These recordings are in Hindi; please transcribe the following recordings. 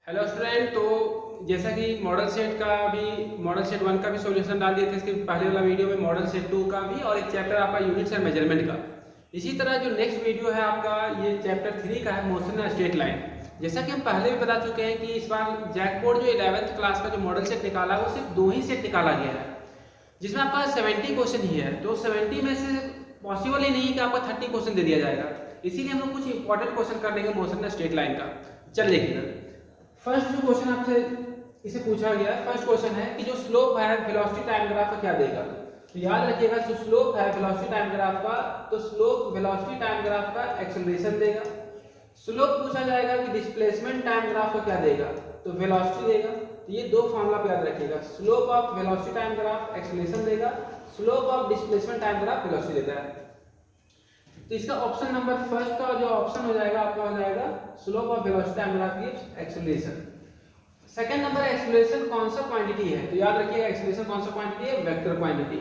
Hello student. तो जैसा कि मॉडल सेट का भी मॉडल सेट 1 का भी सॉल्यूशन डाल दिए थे इसके पहले वाला वीडियो में, मॉडल सेट 2 का भी, और एक चैप्टर आपका यूनिट्स एंड मेजरमेंट का। इसी तरह जो नेक्स्ट वीडियो है आपका ये चैप्टर 3 का है, मोशन एंड स्ट्रेट लाइन। जैसा कि हम पहले भी बता चुके हैं कि इस बार जैकबोर्ड जो 11th क्लास का जो मॉडल सेट निकाला है वो सिर्फ 2 ही सेट निकाला गया है, जिसमें आपका 70 क्वेश्चन ही है। तो 70 में से पॉसिबल ही नहीं कि आपका 30 क्वेश्चन दे दिया जाएगा, इसीलिए हम लोग कुछ इंपॉर्टेंट क्वेश्चन कर लेंगे मोशन एंड स्ट्रेट लाइन का। चल देखिएगा, फर्स्ट जो क्वेश्चन आपसे इसे पूछा गया है, फर्स्ट क्वेश्चन है कि जो स्लोप है वेलोसिटी टाइम ग्राफ का क्या देगा। तो याद रखिएगा, जो स्लोप है वेलोसिटी टाइम ग्राफ का, तो स्लोप वेलोसिटी टाइम ग्राफ का एक्सेलरेशन देगा। स्लोप पूछा जाएगा कि डिस्प्लेसमेंट टाइम ग्राफ का क्या देगा, तो वेलोसिटी देगा। तो ये दो फॉर्मूला पे याद रखिएगा, slope of velocity time graph acceleration देगा, slope of displacement time graph velocity देता है। तो इसका ऑप्शन नंबर फर्स्ट का जो ऑप्शन हो जाएगा आपका हो जाएगा slope of velocity time graph gives acceleration. Second number acceleration कौन सा क्वांटिटी है, तो याद रखिएगा एक्सेलरेशन कौन सा क्वांटिटी है, वेक्टर क्वांटिटी।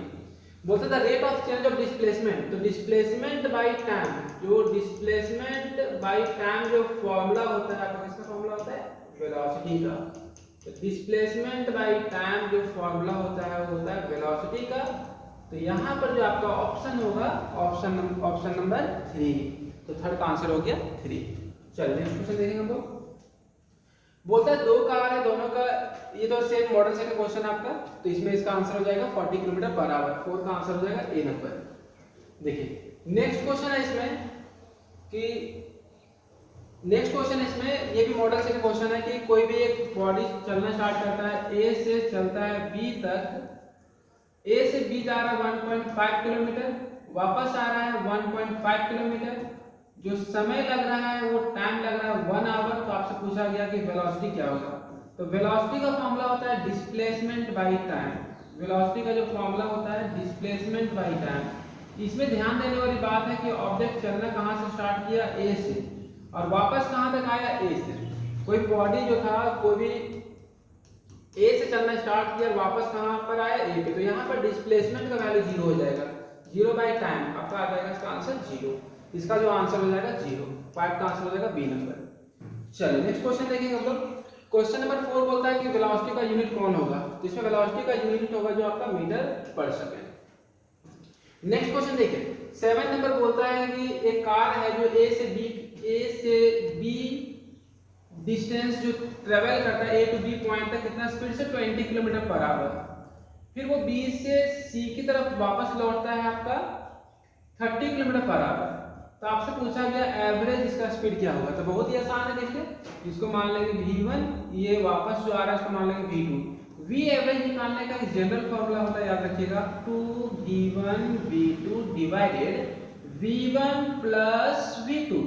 बोलते the rate of change of displacement, तो डिस्प्लेसमेंट बाय टाइम, जो डिस्प्लेसमेंट बाय टाइम जो फार्मूला होता है आपका, किसका फार्मूला होता है, वेलोसिटी का। तो डिस्प्लेसमेंट बाय टाइम जो फार्मूला होता है वो होता है वेलोसिटी का। तो यहाँ पर जो आपका ऑप्शन होगा ऑप्शन नंबर 3, तो थर्ड का आंसर हो गया 3। चलिए नेक्स्ट क्वेश्चन देखेंगे हम लोग। बोलता है दो कार है, दोनों का ये तो सेम मॉडल सेट का क्वेश्चन आपका, तो इसमें इसका आंसर हो जाएगा 40 किलोमीटर पर आवर। 4 का आंसर हो जाएगा ए नंबर। देखिए नेक्स्ट क्वेश्चन है इसमें कि नेक्स्ट क्वेश्चन इसमें ये भी मॉडल सेट का क्वेश्चन है कि कोई भी एक बॉडी चलना स्टार्ट करता है, ए से चलता है बी तक, ए से बी जा रहा है 1.5 किलोमीटर, वापस आ रहा है 1.5 किलोमीटर। जो समय लग रहा है वो टाइम लग रहा है 1 आवर। तो आपसे पूछा गया कि वेलोसिटी क्या होगा, तो वेलोसिटी का फॉर्मूला होता है डिस्प्लेसमेंट बाय टाइम। वेलोसिटी का जो फॉर्मूला होता है डिस्प्लेसमेंट बाय टाइम। इसमें ध्यान देने वाली बात है कि ऑब्जेक्ट चलना कहाँ से स्टार्ट किया, ए से, और वापस कहाँ तक आया, ए से। कोई बॉडी जो था कोई भी ए से चलना स्टार्ट किया और वापस कहां पर आया, ए पे, तो यहां पर डिस्प्लेसमेंट का वैल्यू 0 हो जाएगा। 0 बाय टाइम आपका आ जाएगा इसका आंसर 0। इसका जो आंसर हो जाएगा 0। 5 का आंसर हो जाएगा बी नंबर। चलिए नेक्स्ट क्वेश्चन देखेंगे हम लोग। क्वेश्चन नंबर 4 बोलता है कि वेलोसिटी का यूनिट कौन होगा, तो इसमें वेलोसिटी का यूनिट होगा जो आपका मीटर पर सेकंड। नेक्स्ट क्वेश्चन देखिए 7 नंबर बोलता है कि एक कार है जो ए से बी डिस्टेंस जो ट्रेवल करता है ए टू बी पॉइंट तक कितना स्पीड से, 20 किलोमीटर पर आवर। फिर वो बी से सी की तरफ वापस लौटता है आपका 30 किलोमीटर पर आवर। तो आपसे पूछा गया एवरेज इसका स्पीड क्या होगा, तो बहुत ही आसान है। देखिए इसको मान लेंगे v1, ये वापस जो आ रहा है इसको मान लेंगे v2। v एवरेज निकालने का जनरल फॉर्मूला होता है, याद रखिएगा, 2v1 v2 divided v1 plus v2।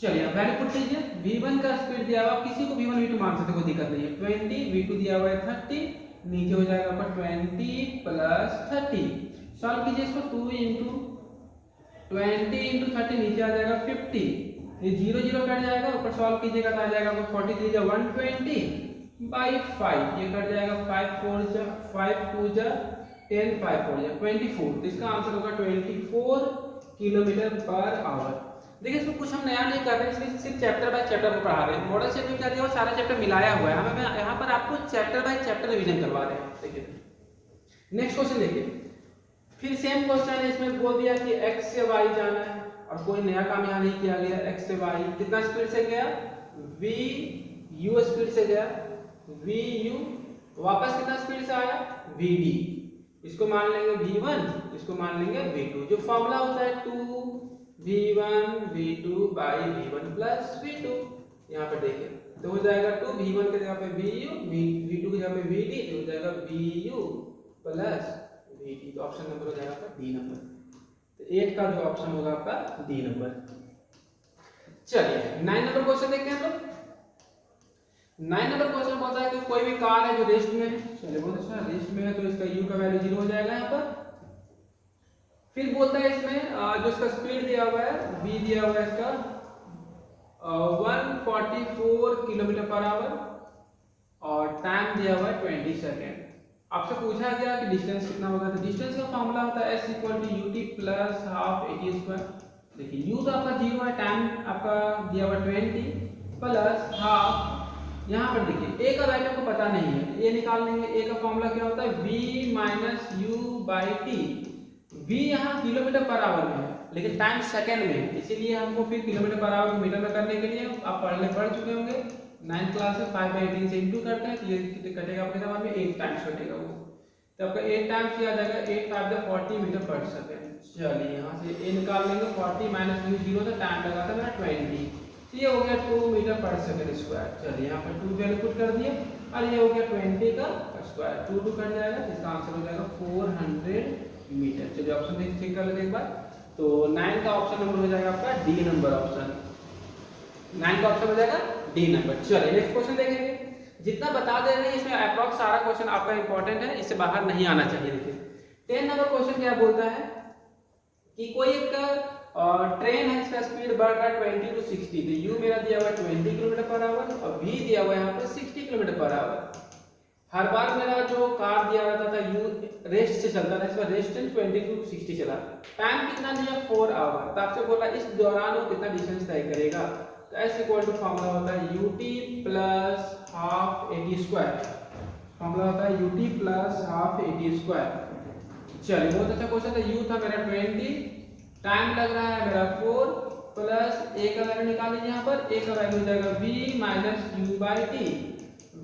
चलिए अब वैल्यू पुट कीजिए। v1 का स्पीड दिया हुआ, किसी को v1 v2 मान सकते, कोई दिक्कत नहीं है। 20, v2 दिया हुआ है 30, नीचे हो जाएगा आपका 20 प्लस 30। सॉल्व कीजिए इसको, 2 इंटू 20 इंटू 30, नीचे आ जाएगा 50। ये 0 0 कट जाएगा, ऊपर सॉल्व कीजिएगा तो आ जाएगा आपको 43 जा 120 बाई 5, ये कट जाएगा 5 4 जा 5 2 जा 10 5 4 जा 24। तो इसका आंसर होगा 24 किलोमीटर पर आवर। देखिए इसमें कुछ हम नया नहीं कर रहे हैं, इसमें सिर्फ चैप्टर बाय चैप्टर को पढ़ा रहे हैं। मॉडल सेट में क्या दिया हुआ, सारा चैप्टर मिलाया हुआ है, हमें यहाँ पर आपको चैप्टर बाय चैप्टर रिवीजन करवा रहे हैं। देखिए नेक्स्ट क्वेश्चन देखिए, फिर सेम क्वेश्चन है, इसमें बोल दिया कि x से y जाना है और कोई नया काम यहाँ नहीं किया गया। x से y कितना स्पीड से गया, v u स्पीड से गया, v u वापस कितना स्पीड से आया, v d। इसको मान लेंगे v1, इसको मान लेंगे v2। जो फॉर्मूला होता है 2v1 v2 by v1 plus v2। यहाँ पर देखिए तो हो जाएगा 2v1 की जगह पे vu, v2 की जगह पे vd, तो हो जाएगा vu प्लस vd। तो ऑप्शन नंबर हो जाएगा आपका डी नंबर। तो 8 का जो ऑप्शन होगा आपका डी नंबर। चलिए 9 नंबर क्वेश्चन देखते हैं हम लोग। 9 नंबर क्वेश्चन बोलता है कि कोई भी कार है जो रेस्ट में है। चलिए बहुत अच्छा, रेस्ट में है तो इसका u का वैल्यू 0 हो जाएगा यहाँ पर। फिर बोलता है इसमें जो इसका स्पीड दिया हुआ है, v दिया हुआ है इसका 144 किलोमीटर पर आवर, और टाइम दिया हुआ है 20 सेकेंड। आपसे पूछा गया कि डिस्टेंस कितना होगा, तो डिस्टेंस का फॉर्मूला होता है s = ut plus half at²। देखिए u तो आपका 0 है, टाइम आपका दिया हुआ 20 प्लस हाफ यहाँ पर देखिए ए का वैल्यू को पता नहीं है, ए निकाल लेंगे। ए का फॉर्मूला क्या होता है, v minus you by T. v यहाँ किलोमीटर पर आवर में है लेकिन टाइम सेकंड में है, इसीलिए हमको फिर किलोमीटर पर आवर मीटर में करने के लिए आप पढ़ चुके होंगे 9th क्लास में 5/18 से इंटू करते हैं तो ये कितने कटेगा आपके दिमाग में, 8 टाइम्स कटेगा वो, तो आपका 8 टाइम्स किया जाएगा 8 5 द 40 मीटर पर सेकंड। चलिए यहाँ से ए निकाल लेंगे, 40 माइनस यू 0 से टाइम लगा था मेरा 20, ये हो गया 2 मीटर पर सेकंड स्क्वायर। चलिए यहाँ पर 2 वैल्यू पुट कर दिए और ये हो गया 20 का स्क्वायर, 2 2 कट जाएगा, इसका आंसर हो जाएगा 400 मीटर। चलिए ऑप्शन चेक कर लेते एक बार, तो 9 का ऑप्शन नंबर हो जाएगा आपका डी नंबर ऑप्शन, 9 का ऑप्शन हो जाएगा डी नंबर। चलिए नेक्स्ट क्वेश्चन देखेंगे। जितना बता दे रहे हैं इसमें अप्रॉक्स सारा क्वेश्चन आपका इंपॉर्टेंट है, इससे बाहर नहीं आना चाहिए। देखिए 10 नंबर क्वेश्चन क्या बोलता है कि कोई एक ट्रेन है, इसका स्पीड बढ़ रहा है 20 to 60, तो यू मेरा दिया हुआ है 20 किलोमीटर पर आवर और वी दिया हुआ है यहाँ पर 60 किलोमीटर पर आवर। हर बार मेरा जो कार दिया रहता था यू रेस्ट से चलता था, इसका रेजिस्टेंस 20 to 60 चला, टाइम कितना दिया 4 आवर, तो आपसे बोला इस दौरान वो कितना डिस्टेंस तय करेगा। तो एस इक्वल टू फॉर्मूला होता है ut plus half at square, formula होता है ut plus half at square. चलिए बहुत अच्छा क्वेश्चन था, u था मेरा 20, टाइम लग रहा है मेरा 4 प्लस ए का वैल्यू निकाल लीजिए, यहाँ पर ए का वैल्यू हो जाएगा v minus you by T,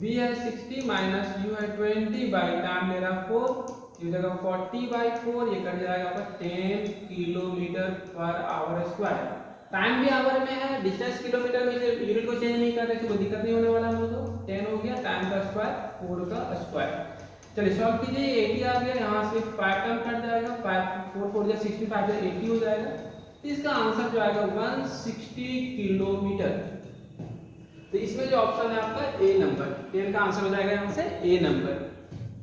v है 60 माइनस यू है 20 बाई टाइम मेरा 4, ये हो जाएगा 40/4, ये कट जाएगा आपका 10 kilometre per hour square. Time भी आवर में है, डिस्टेंस किलोमीटर में, यूनिट को चेंज नहीं कर रहे तो कोई दिक्कत नहीं होने वाला हम लोग को। 10 हो गया, टाइम का स्क्वायर 4 का स्क्वायर। चलिए सॉल्व कीजिए, 80 आ गया, यहाँ से 5 टर्म कट जाएगा, 5 4 4 जा 65 जा 80 हो जाएगा, तो इसका आंसर जो आएगा 160 किलोमीटर। तो इसमें जो ऑप्शन है आपका ए नंबर, 10 का आंसर हो जाएगा यहाँ से ए नंबर।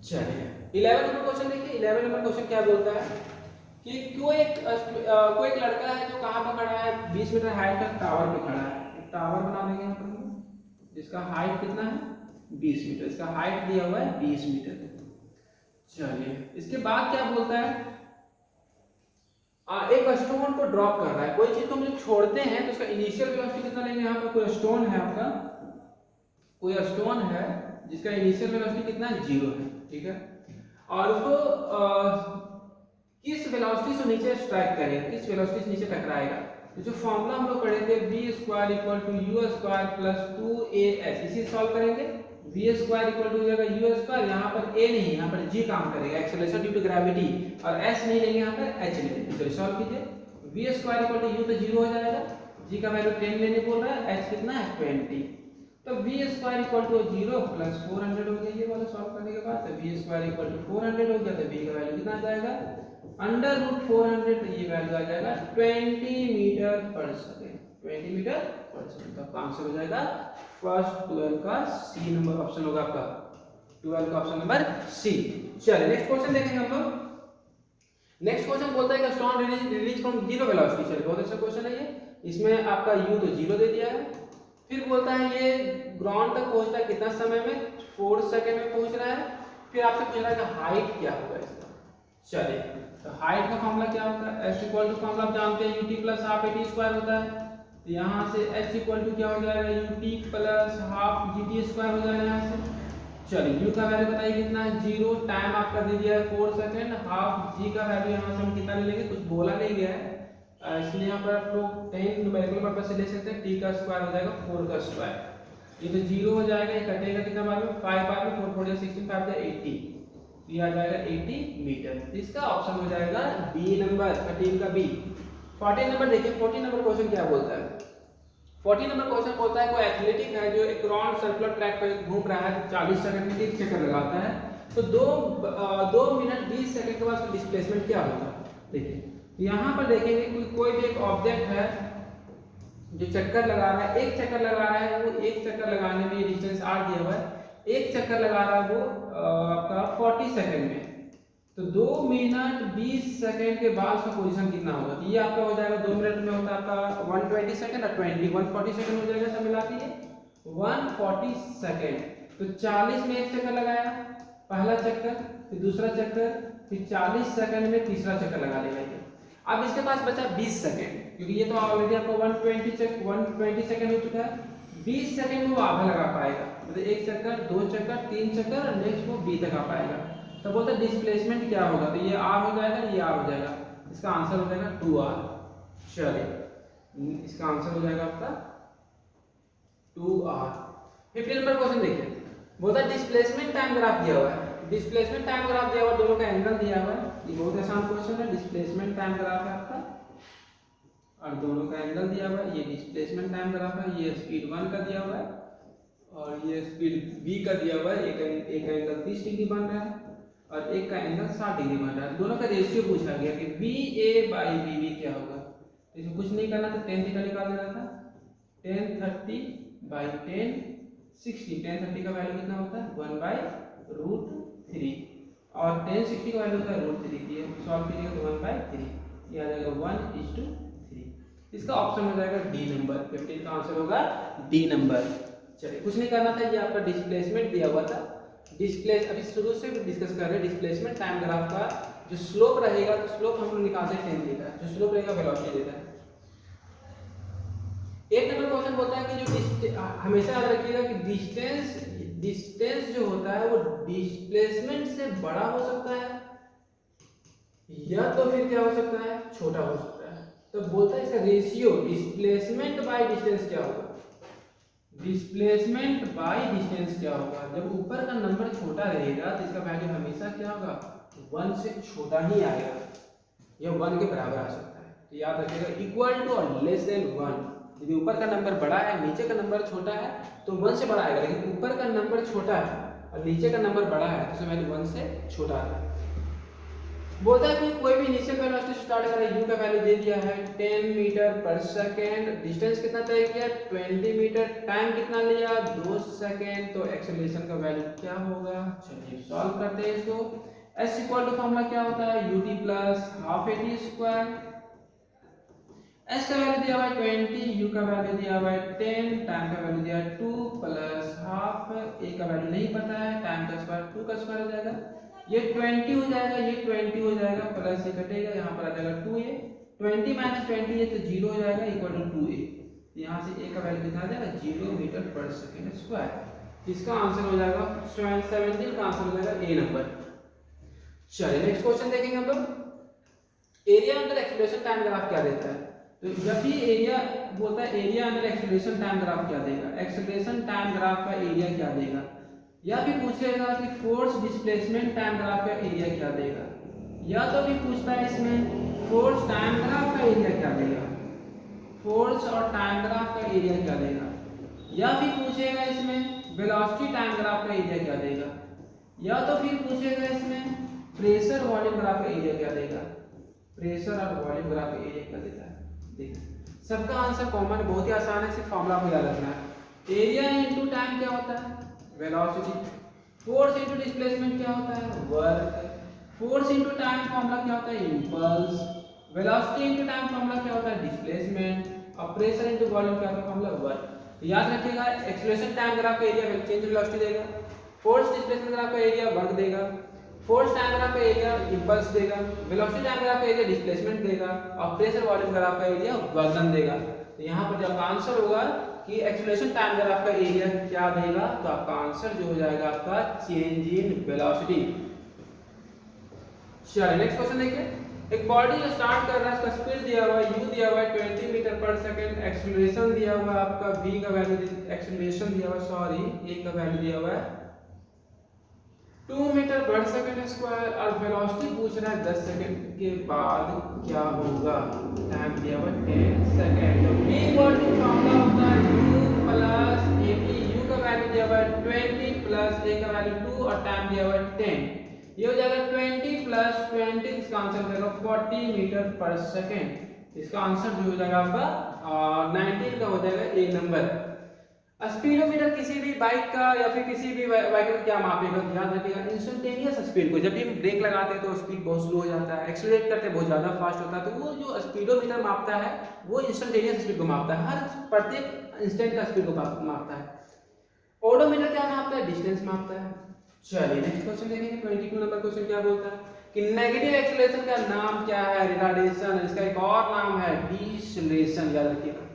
चलिए 11 नंबर क्वेश्चन देखिए, 11 नंबर क्वेश्चन क्या बोलता है कि कोई एक लड़का है जो कहाँ पर खड़ा है, 20 मीटर हाइट का टावर पे खड़ा है। एक टावर बना देंगे यहाँ पर, जिसका हाइट कितना है 20 मीटर, इसका हाइट दिया हुआ है 20 मीटर। चलिए इसके बाद क्या बोलता है, एक स्टोन को ड्रॉप कर रहा है, कोई चीज को हम जब छोड़ते हैं तो उसका इनिशियल वेलोसिटी कितना लेंगे। यहाँ पर कोई स्टोन है आपका, कोई स्टोन है जिसका इनिशियल वेलोसिटी कितना है 0 है, ठीक है, और उसको किस वेलोसिटी से नीचे स्ट्राइक करेगा, किस वेलोसिटी से नीचे टकराएगा। तो जो फॉर्मूला हम लोग पढ़े थे v square equal to u square plus 2as, इसी सॉल्व करेंगे। v स्क्वायर इक्वल टू हो जाएगा यू स्क्वायर, यहाँ पर a नहीं, यहाँ पर g काम करेगा, एक्सेलरेशन ड्यू टू ग्रेविटी, और s नहीं लेंगे, यहाँ पर h लेंगे। तो सॉल्व कीजिए, v square equal to u तो 0 हो जाएगा, g का वैल्यू 10 लेने बोल रहा है, h कितना है 20, तो v square equal to 0 plus 400 हो गया, ये वाला सॉल्व करने के बाद। तो v स्क्वायर इक्वल टू 400 हो गया, तो v का वैल्यू कितना आ जाएगा अंडर रूट 400, तो ये वैल्यू आ जाएगा 20 मीटर पर सेकंड, 20 मीटर पर सेकंड। तो आपका आंसर हो जाएगा फर्स्ट 12 का सी नंबर ऑप्शन होगा आपका, 12 का ऑप्शन नंबर सी। चलिए नेक्स्ट क्वेश्चन देखेंगे हम लोग। नेक्स्ट क्वेश्चन बोलता है कि स्टोन रिलीज फ्रॉम 0 वेलोसिटी। चलिए बहुत अच्छा क्वेश्चन है ये, इसमें आपका u तो 0 दे दिया है, फिर बोलता है ये ग्राउंड तक पहुंचता है कितना समय में, 4 सेकंड में पहुंच रहा है, फिर आपसे पूछ रहा है कि हाइट क्या होगा इसका। चलिए तो हाइट का फॉर्मूला क्या होता है, h इक्वल टू फॉर्मूला आप जानते हैं ut plus half at square होता है, तो यहाँ से h इक्वल टू क्या हो जाएगा ut plus half gt square हो जाएगा यहाँ से। चलिए u का वैल्यू बताइए कितना है 0, टाइम आपका दे दिया है 4 सेकंड, हाफ g का वैल्यू यहाँ से हम कितना ले लेंगे, कुछ बोला नहीं गया है, इसलिए यहाँ पर आप लोग 10 न्यूमेरिकल पर्पस से ले सकते हैं, t का स्क्वायर हो जाएगा 4 का स्क्वायर, ये तो 0 हो जाएगा, ये कटेगा कितना बार में 5 बार में, 4 4 जा 65 जा 80, ये आ जाएगा 80 मीटर। इसका ऑप्शन हो जाएगा बी नंबर, 13 का बी। 14 नंबर देखिए, 14 नंबर क्वेश्चन क्या बोलता है। 14 नंबर क्वेश्चन बोलता है कोई एथलेटिक है जो एक राउंड सर्कुलर ट्रैक पर घूम रहा है, 40 सेकंड में 1 चक्कर लगाता है, तो 2 मिनट 20 सेकंड के बाद डिस्प्लेसमेंट क्या होता है। देखिए यहाँ पर देखेंगे कोई भी एक ऑब्जेक्ट है जो चक्कर लगा रहा है, 1 चक्कर लगा रहा है, वो 1 चक्कर लगाने में डिस्टेंस r दिया हुआ है, 1 चक्कर लगा रहा है वो आपका 40 सेकंड में, तो 2 मिनट 20 सेकंड के बाद उसका पोजीशन कितना होगा। तो ये आपका हो जाएगा 2 मिनट में होता है आपका 120 सेकंड और 140 सेकंड हो जाएगा, सब मिला के 140 सेकंड। तो 40 में 1 चक्कर लगाया पहला चक्कर, फिर दूसरा चक्कर, फिर 40 सेकंड में तीसरा चक्कर लगा लेगा। अब इसके पास बचा 20 सेकंड, क्योंकि ये तो ऑलरेडी आपको 120 सेकंड हो चुका है, 20 सेकंड में वो आधा लगा पाएगा, मतलब 1 चक्कर, 2 चक्कर, 3 चक्कर और नेक्स्ट वो बी तक आ पाएगा। तो बोलते हैं डिस्प्लेसमेंट क्या होगा, तो ये आर हो जाएगा, ये आर हो जाएगा, इसका आंसर हो जाएगा 2r। चलिए इसका आंसर हो जाएगा आपका 2r। 15 नंबर क्वेश्चन देखिए, बोलता है डिस्प्लेसमेंट टाइम ग्राफ दिया हुआ है, डिस्प्लेसमेंट टाइम ग्राफ दिया हुआ, दोनों का एंगल दिया हुआ है, ये बहुत आसान क्वेश्चन है। डिस्प्लेसमेंट टाइम ग्राफ है आपका और दोनों का एंगल दिया हुआ है, ये डिस्प्लेसमेंट टाइम ग्राफ है, ये स्पीड 1 का दिया हुआ है और ये स्पीड v का दिया हुआ है। एक एंगल 30 डिग्री बन रहा है और एक का एंगल 60 डिग्री बन रहा है। दोनों का रेशियो पूछा गया कि VA/BB क्या होगा, तो इसमें कुछ नहीं करना था, tan थीटा निकाल देना था। tan 30/tan 60, tan 30 का वैल्यू कितना होता है 1/√3 और tan 60 का वैल्यू होता है √3, सॉल्व कीजिएगा तो 1/3, ये आ जाएगा 1:3। इसका ऑप्शन हो जाएगा डी नंबर, 15 का आंसर होगा डी नंबर। चलिए कुछ नहीं करना था, ये आपका डिस्प्लेसमेंट दिया हुआ था। डिस्प्लेस अभी शुरू से डिस्कस कर रहे हैं, डिस्प्लेसमेंट टाइम ग्राफ का जो स्लोप रहेगा, तो स्लोप हम लोग निकालते हैं tan थीटा, जो स्लोप रहेगा वेलोसिटी देता है। एक नंबर क्वेश्चन बोलता है कि जो हमेशा याद रखिएगा कि डिस्टेंस जो होता है वो डिस्प्लेसमेंट से बड़ा हो सकता है या तो फिर क्या हो सकता है, छोटा हो सकता है। तो बोलता है इसका रेशियो डिस्प्लेसमेंट बाय डिस्टेंस क्या होगा, डिस्प्लेसमेंट बाय डिस्टेंस क्या होगा। जब ऊपर का नंबर छोटा रहेगा तो इसका वैल्यू हमेशा क्या होगा 1 से छोटा ही आएगा या 1 के बराबर आ सकता है। तो याद रखिएगा इक्वल टू और लेस देन 1। यदि ऊपर का नंबर बड़ा है, नीचे का नंबर छोटा है तो 1 से बड़ा आएगा, लेकिन ऊपर का नंबर छोटा है और नीचे का नंबर बड़ा है तो उसमें वैल्यू 1 से छोटा आता है। बोलता है कि कोई भी इनिशियल वेलोसिटी स्टार्ट कर रहा है, u का वैल्यू दे दिया है 10 मीटर पर सेकेंड, डिस्टेंस कितना तय किया 20 मीटर, टाइम कितना लिया 2 सेकेंड, तो एक्सेलरेशन का वैल्यू क्या होगा। चलिए सॉल्व करते हैं इसको। s इक्वल टू फॉर्मूला क्या होता है ut plus half at square. s का वैल्यू दिया हुआ है 20, u का वैल्यू दिया हुआ है 10, टाइम का वैल्यू दिया है 2 प्लस हाफ, a का वैल्यू नहीं पता है, टाइम का स्क्वायर 2 का स्क्वायर हो जाएगा, ये 20 हो जाएगा, ये 20 हो जाएगा, प्लस ये कटेगा, यहाँ पर आ जाएगा 2a, 20 माइनस 20 ये तो 0 हो जाएगा इक्वल टू 2a। यहाँ से a का वैल्यू कितना आ जाएगा 0 मीटर पर सेकेंड स्क्वायर। इसका आंसर हो जाएगा 17 का आंसर हो जाएगा ए नंबर। चलिए नेक्स्ट क्वेश्चन देखेंगे हम लोग। Area under acceleration time graph क्या देता है, तो जब भी एरिया बोलता है area under acceleration time graph क्या देगा, एक्सेलरेशन टाइम ग्राफ का एरिया क्या देगा, या भी पूछेगा कि फोर्स डिस्प्लेसमेंट टाइम ग्राफ का एरिया क्या देगा, या तो भी पूछता है इसमें फोर्स टाइम ग्राफ का एरिया क्या देगा, फोर्स और टाइम ग्राफ का एरिया क्या देगा, या फिर पूछेगा इसमें वेलोसिटी टाइम ग्राफ का एरिया क्या देगा, या तो फिर पूछेगा इसमें प्रेशर वॉल्यूम ग्राफ का एरिया क्या देगा, प्रेशर और वॉल्यूम ग्राफ का एरिया क्या देता है। देखिए सबका आंसर कॉमन है, बहुत ही आसान है, सिर्फ फॉर्मूला को याद रखना है। एरिया इनटू टाइम क्या होता है वेलोसिटी, फोर्स इनटू डिस्प्लेसमेंट क्या होता है work, force into time formula क्या होता है impulse, velocity into time formula क्या होता है डिस्प्लेसमेंट, और प्रेशर इनटू वॉल्यूम क्या होता है फॉर्मूला वर्क। तो याद रखिएगा एक्सेलरेशन टाइम ग्राफ का एरिया चेंज वेलोसिटी देगा, फोर्स डिस्प्लेसमेंट ग्राफ का एरिया वर्क देगा, फोर्स टाइम ग्राफ का एरिया इंपल्स देगा, वेलोसिटी टाइम ग्राफ का एरिया डिस्प्लेसमेंट देगा, और प्रेशर वॉल्यूम ग्राफ का एरिया वर्क देगा। तो यहाँ पर जब आंसर होगा कि एक्सेलरेशन टाइम ग्राफ का एरिया क्या देगा, तो आपका आंसर जो हो जाएगा आपका चेंज इन वेलोसिटी। चलिए नेक्स्ट क्वेश्चन देखिए। एक बॉडी जो स्टार्ट कर रहा है, इसका स्पीड दिया हुआ है, u दिया हुआ है 20 मीटर पर सेकंड, एक्सेलरेशन दिया हुआ है आपका v का वैल्यू, एक्सेलरेशन दिया हुआ है सॉरी a का वैल्यू दिया हुआ है 2 मीटर पर सेकंड स्क्वायर, और वेलोसिटी पूछ रहा है 10 सेकंड के बाद क्या होगा, टाइम दिया हुआ है 10 सेकंड। तो v इक्वल टू फॉर्मूला होता है u प्लस at, u का वैल्यू दिया हुआ है 20 प्लस a का वैल्यू 2 और टाइम दिया हुआ है 10, ये हो जाएगा 20 प्लस 20, इसका आंसर हो जाएगा 40 मीटर पर सेकंड। इसका आंसर जो हो जाएगा आपका 19 का हो जाएगा ए नंबर। स्पीडोमीटर किसी भी बाइक का या फिर किसी भी बाइक का क्या मापेगा, ध्यान रखिएगा इंस्टेंटेनियस स्पीड को। जब भी हम ब्रेक लगाते हैं तो स्पीड बहुत स्लो हो जाता है, एक्सीलरेट करते हैं बहुत ज़्यादा फास्ट होता है, तो वो जो स्पीडोमीटर मापता है वो इंस्टेंटेनियस स्पीड को मापता है, हर प्रत्येक इंस्टेंट का स्पीड को मापता है। ओडोमीटर क्या मापता है, डिस्टेंस मापता है। चलिए नेक्स्ट क्वेश्चन देखेंगे। 22 नंबर क्वेश्चन क्या बोलता है कि नेगेटिव एक्सेलरेशन का नाम क्या है, रिटार्डेशन, इसका एक और नाम है डिसेलेरेशन, याद रखिएगा।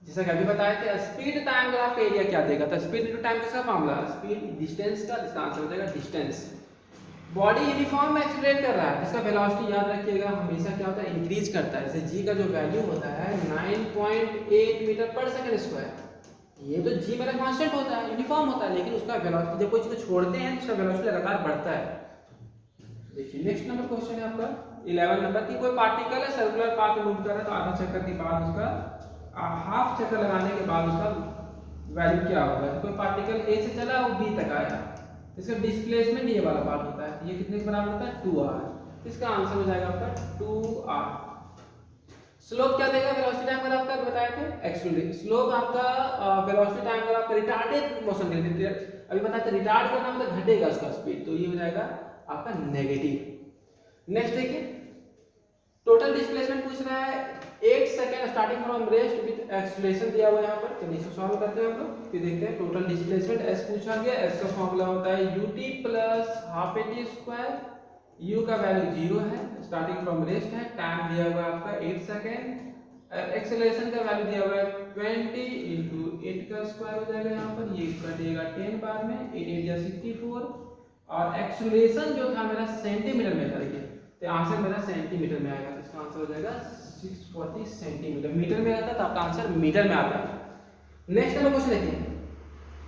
जैसा कि अभी बताया थे स्पीड टाइम ग्राफ का एरिया क्या देगा, तो स्पीड इनटू टाइम किसका फॉर्मूला, स्पीड डिस्टेंस का, इसका आंसर हो जाएगा डिस्टेंस। बॉडी यूनिफॉर्म एक्सीलरेट कर रहा है, इसका वेलोसिटी याद रखिएगा हमेशा क्या होता है, इंक्रीज करता है। जैसे जी का जो वैल्यू होता है 9.8 मीटर पर सेकंड स्क्वायर, ये तो जी मेरा कांस्टेंट होता है, यूनिफॉर्म होता है, लेकिन उसका वेलोसिटी जब कोई चीज को छोड़ते हैं उसका वेलोसिटी लगातार बढ़ता है। देखिए नेक्स्ट नंबर क्वेश्चन है आपका 11 नंबर की, कोई पार्टिकल है सर्कुलर पाथ में मूव कर रहा है, तो आधा चक्कर के बाद उसका हाफ चक्कर लगाने के बाद उसका वैल्यू क्या होगा। कोई पार्टिकल ए से चला वो बी तक आया, इसका डिस्प्लेसमेंट ये वाला पार्ट होता है, ये कितने के बराबर होता है 2r, इसका आंसर हो जाएगा आपका 2r। स्लोप क्या देगा वेलोसिटी टाइम ग्राफ का, बताया थे एक्सीलरेशन। स्लोप आपका वेलोसिटी टाइम ग्राफ का रिटार्डेड मोशन के लिए, अभी बताया था रिटार्ड करना मतलब घटेगा उसका स्पीड, तो ये हो जाएगा आपका नेगेटिव। नेक्स्ट देखिए टोटल डिस्प्लेसमेंट पूछ रहा है 8 second starting from rest with acceleration दिया हुआ है यहाँ पर, चलिए इसको सॉल्व करते हैं हम लोग। फिर देखते हैं टोटल डिस्प्लेसमेंट एस पूछा गया, एस का फॉर्मूला होता है ut plus half at square, u का वैल्यू 0 है, स्टार्टिंग फ्रॉम रेस्ट है, टाइम दिया हुआ है आपका 8 सेकंड, एक्सीलरेशन का वैल्यू दिया हुआ है 20 into 8 का स्क्वायर हो जाएगा यहाँ पर, ये कटेगा 10 बार में, 8 8 या 64, और एक्सीलरेशन जो था मेरा सेंटीमीटर में था, देखिए तो आंसर मेरा सेंटीमीटर में आएगा, तो इसका आंसर हो जाएगा 640 सेंटीमीटर। मीटर में आता तो आपका आंसर मीटर में आता है। नेक्स्ट नंबर क्वेश्चन देखिए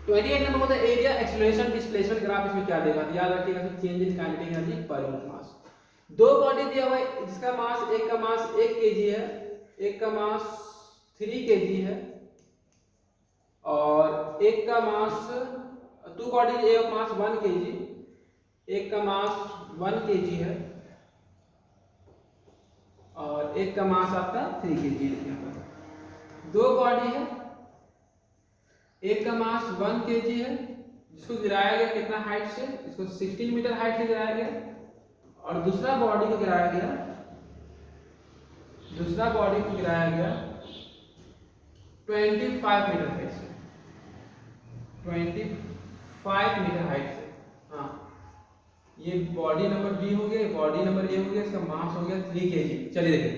28 नंबर होता है एरिया एक्सीलरेशन डिस्प्लेसमेंट ग्राफ, इसमें क्या देगा, याद रखिएगा change in kinetic energy per unit mass. दो बॉडी दिया हुआ है जिसका मास, एक का मास 1 केजी है, एक का मास 3 केजी है, और एक का mass, two body A of mass 1 KG, एक का मास 1 केजी है और एक का मास आपका 3 केजी है। यहाँ पर दो बॉडी है, एक का मास 1 केजी है जिसको गिराया गया कितना हाइट से, इसको 16 मीटर हाइट से गिराया गया, और दूसरा बॉडी को गिराया गया 25 मीटर हाइट से, 25 मीटर हाइट से। हाँ ये बॉडी नंबर बी हो गया, बॉडी नंबर ए हो गया, इसका मास हो गया 3 केजी। चलिए देखिए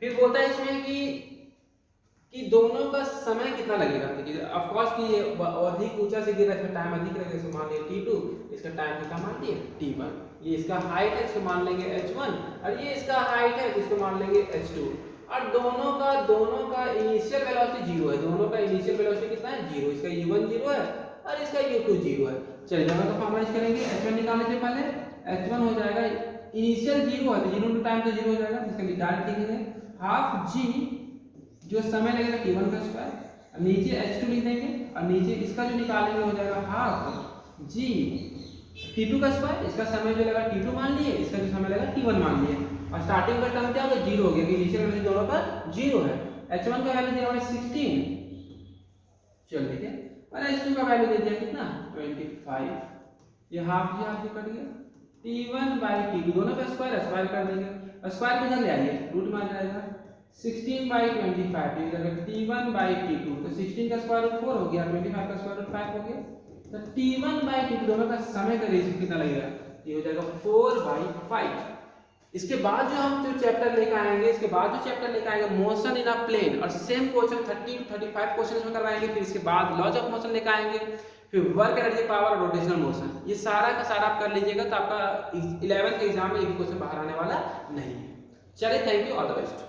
फिर बोलता है इसमें कि दोनों का समय कितना लगेगा। देखिए ऑफ कोर्स कि ये अधिक ऊंचा से गिरा, इसमें टाइम अधिक लगेगा, इसको मान लिया t2, इसका टाइम कितना मान लिए t1, ये इसका हाइट है इसको मान लेंगे h1, और ये इसका हाइट है इसको मान लेंगे h2, और दोनों का इनिशियल वेलोसिटी 0 है, दोनों का इनिशियल वेलोसिटी कितना है 0, इसका u1 0 है और इसका u2 0 है। चलिए दोनों का फॉर्मूला करेंगे, h1 निकालने से पहले h1 हो जाएगा इनिशियल 0 है तो 0 टू टाइम तो 0 हो जाएगा, इसका निकाल लिखेंगे हाफ g जो समय लगेगा t1 का स्क्वायर, नीचे h2 लिख देंगे, और नीचे इसका जो निकालेंगे हो जाएगा हाफ g t2 का स्क्वायर, इसका समय जो लगा t2 मान लिए, इसका जो समय लगा t1 मान लिए, और स्टार्टिंग का टर्म क्या होगा 0 हो गया, क्योंकि इनिशियल वैल्यू दोनों पर 0 है। h1 का वैल्यू दिया हुआ है 16, चल देखिए, और h2 का वैल्यू दे दिया कितना 25, ये हाफ जी हाफ कट गया, t1 बाई t2 दोनों का स्क्वायर कर देंगे, और स्क्वायर किधर ले आइए रूट में आ जाएगा 16 बाई 25, ये जाएगा t1 बाई t2, तो 16 का स्क्वायर रूट 4 हो गया, 25 का स्क्वायर रूट 5 हो गया, तो t1 बाई t2 दोनों का समय का रेशियो कितना लगेगा, ये हो जाएगा 4/5। इसके बाद जो हम जो चैप्टर लेकर आएंगे, इसके बाद जो चैप्टर लेकर आएंगे मोशन इन अ प्लेन, और सेम क्वेश्चन 30 to 35 क्वेश्चन में करवाएंगे, फिर इसके बाद लॉज ऑफ मोशन लेकर आएंगे, फिर वर्क एनर्जी पावर और रोटेशनल मोशन, ये सारा का सारा आप कर लीजिएगा, तो आपका 11th के एग्जाम में एक क्वेश्चन बाहर आने वाला नहीं है। चलिए thank you, all the best.